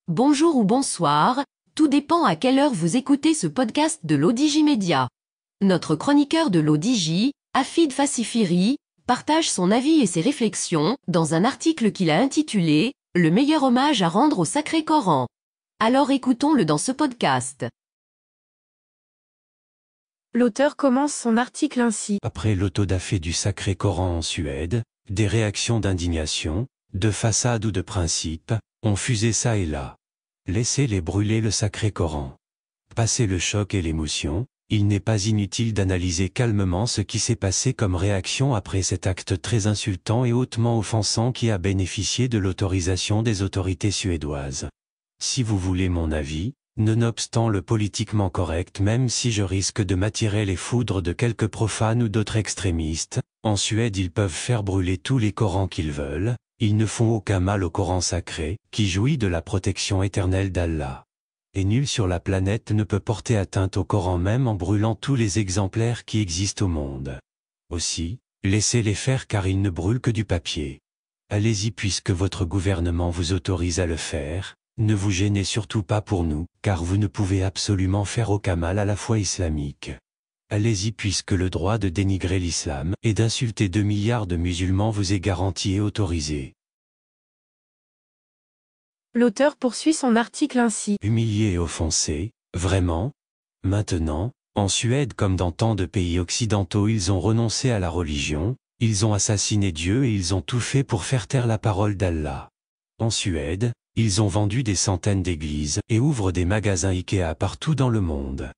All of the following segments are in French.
Bonjour ou bonsoir, tout dépend à quelle heure vous écoutez ce podcast de l'ODJ Média. Notre chroniqueur de l'ODJ, Hafid Fassifiri, partage son avis et ses réflexions dans un article qu'il a intitulé « Le meilleur hommage à rendre au Sacré Coran ». Alors écoutons-le dans ce podcast. L'auteur commence son article ainsi. Après l'autodafé du Sacré Coran en Suède, des réactions d'indignation, de façade ou de principe, ont fusé ça et là. Laissez-les brûler le Sacré Coran. Passé le choc et l'émotion, il n'est pas inutile d'analyser calmement ce qui s'est passé comme réaction après cet acte très insultant et hautement offensant qui a bénéficié de l'autorisation des autorités suédoises. Si vous voulez mon avis, nonobstant le politiquement correct, même si je risque de m'attirer les foudres de quelques profanes ou d'autres extrémistes, en Suède ils peuvent faire brûler tous les Corans qu'ils veulent, ils ne font aucun mal au Coran sacré, qui jouit de la protection éternelle d'Allah. Et nul sur la planète ne peut porter atteinte au Coran même en brûlant tous les exemplaires qui existent au monde. Aussi, laissez-les faire car ils ne brûlent que du papier. Allez-y puisque votre gouvernement vous autorise à le faire. Ne vous gênez surtout pas pour nous, car vous ne pouvez absolument faire aucun mal à la foi islamique. Allez-y puisque le droit de dénigrer l'islam et d'insulter 2 milliards de musulmans vous est garanti et autorisé. L'auteur poursuit son article ainsi. Humilié et offensé, vraiment? Maintenant, en Suède comme dans tant de pays occidentaux ils ont renoncé à la religion, ils ont assassiné Dieu et ils ont tout fait pour faire taire la parole d'Allah. En Suède, ils ont vendu des centaines d'églises et ouvrent des magasins Ikea partout dans le monde.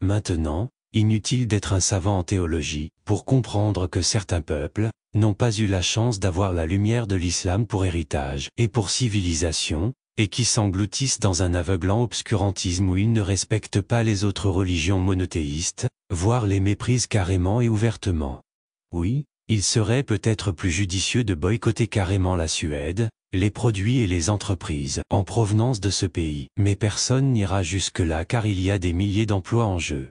Maintenant, inutile d'être un savant en théologie pour comprendre que certains peuples n'ont pas eu la chance d'avoir la lumière de l'islam pour héritage et pour civilisation, et qui s'engloutissent dans un aveuglant obscurantisme où ils ne respectent pas les autres religions monothéistes, voire les méprisent carrément et ouvertement. Oui, il serait peut-être plus judicieux de boycotter carrément la Suède, les produits et les entreprises en provenance de ce pays, mais personne n'ira jusque-là car il y a des milliers d'emplois en jeu.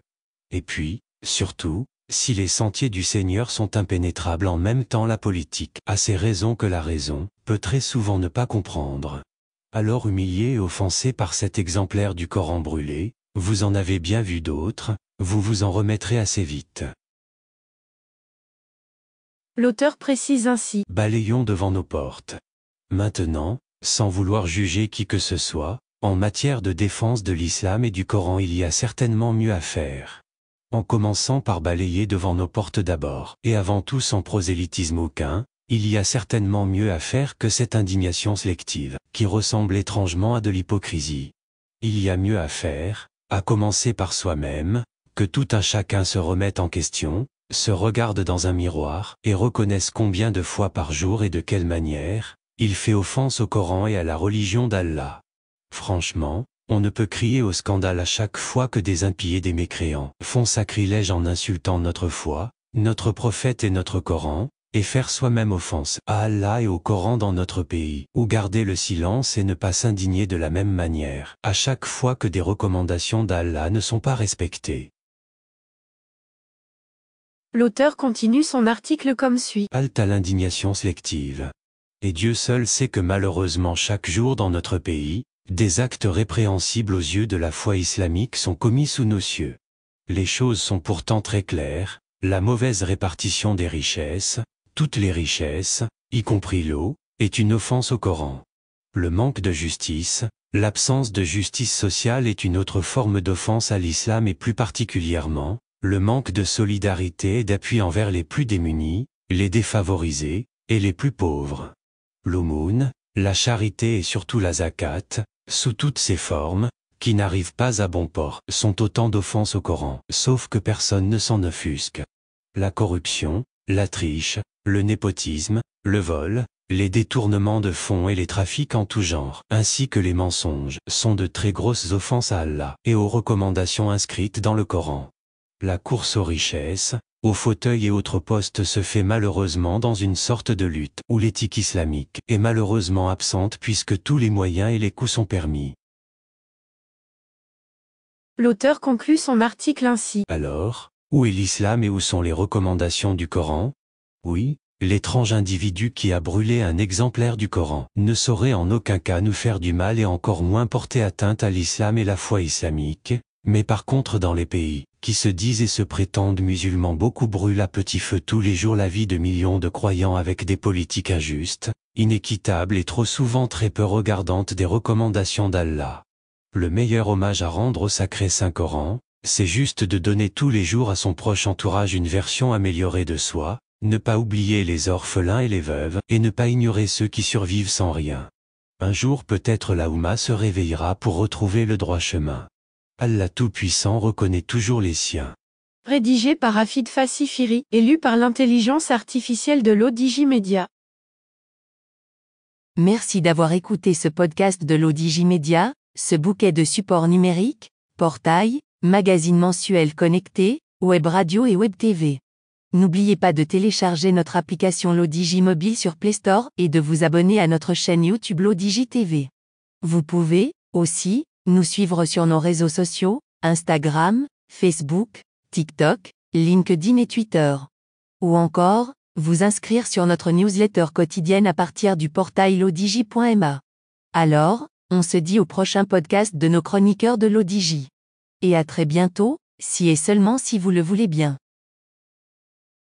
Et puis, surtout, si les sentiers du Seigneur sont impénétrables en même temps la politique a ses raisons que la raison peut très souvent ne pas comprendre. Alors humilié et offensé par cet exemplaire du Coran brûlé, vous en avez bien vu d'autres, vous vous en remettrez assez vite. L'auteur précise ainsi. Balayons devant nos portes. Maintenant, sans vouloir juger qui que ce soit, en matière de défense de l'islam et du Coran il y a certainement mieux à faire. En commençant par balayer devant nos portes d'abord, et avant tout sans prosélytisme aucun, il y a certainement mieux à faire que cette indignation sélective, qui ressemble étrangement à de l'hypocrisie. Il y a mieux à faire, à commencer par soi-même, que tout un chacun se remette en question, se regarde dans un miroir, et reconnaisse combien de fois par jour et de quelle manière, il fait offense au Coran et à la religion d'Allah. Franchement, on ne peut crier au scandale à chaque fois que des impies et des mécréants font sacrilège en insultant notre foi, notre prophète et notre Coran, et faire soi-même offense à Allah et au Coran dans notre pays, ou garder le silence et ne pas s'indigner de la même manière, à chaque fois que des recommandations d'Allah ne sont pas respectées. L'auteur continue son article comme suit. Halte à l'indignation sélective. Et Dieu seul sait que malheureusement chaque jour dans notre pays, des actes répréhensibles aux yeux de la foi islamique sont commis sous nos cieux. Les choses sont pourtant très claires, la mauvaise répartition des richesses, toutes les richesses, y compris l'eau, est une offense au Coran. Le manque de justice, l'absence de justice sociale est une autre forme d'offense à l'islam et plus particulièrement, le manque de solidarité et d'appui envers les plus démunis, les défavorisés, et les plus pauvres. L'aumône, la charité et surtout la zakat, sous toutes ses formes, qui n'arrivent pas à bon port, sont autant d'offenses au Coran, sauf que personne ne s'en offusque. La corruption, la triche, le népotisme, le vol, les détournements de fonds et les trafics en tout genre, ainsi que les mensonges, sont de très grosses offenses à Allah et aux recommandations inscrites dans le Coran. La course aux richesses, aux fauteuils et autres postes se fait malheureusement dans une sorte de lutte où l'éthique islamique est malheureusement absente puisque tous les moyens et les coups sont permis. L'auteur conclut son article ainsi. Alors, où est l'islam et où sont les recommandations du Coran? Oui, L'étrange individu qui a brûlé un exemplaire du Coran ne saurait en aucun cas nous faire du mal et encore moins porter atteinte à l'islam et la foi islamique, mais par contre dans les pays qui se disent et se prétendent musulmans, beaucoup brûlent à petit feu tous les jours la vie de millions de croyants avec des politiques injustes, inéquitables et trop souvent très peu regardantes des recommandations d'Allah. Le meilleur hommage à rendre au sacré Saint-Coran, c'est juste de donner tous les jours à son proche entourage une version améliorée de soi, ne pas oublier les orphelins et les veuves, et ne pas ignorer ceux qui survivent sans rien. Un jour peut-être la Oumma se réveillera pour retrouver le droit chemin. Allah Tout-Puissant reconnaît toujours les siens. Rédigé par Hafid Fassifiri et lu par l'intelligence artificielle de l'Odigimédia. Merci d'avoir écouté ce podcast de l'Odigimédia, ce bouquet de supports numériques, portail, magazine mensuel connecté, web radio et web TV. N'oubliez pas de télécharger notre application l'Odigi Mobile sur Play Store et de vous abonner à notre chaîne YouTube l'Odigi TV. Vous pouvez, aussi, nous suivre sur nos réseaux sociaux, Instagram, Facebook, TikTok, LinkedIn et Twitter. Ou encore, vous inscrire sur notre newsletter quotidienne à partir du portail lodigi.ma. Alors, on se dit au prochain podcast de nos chroniqueurs de l'Odigi. Et à très bientôt, si et seulement si vous le voulez bien.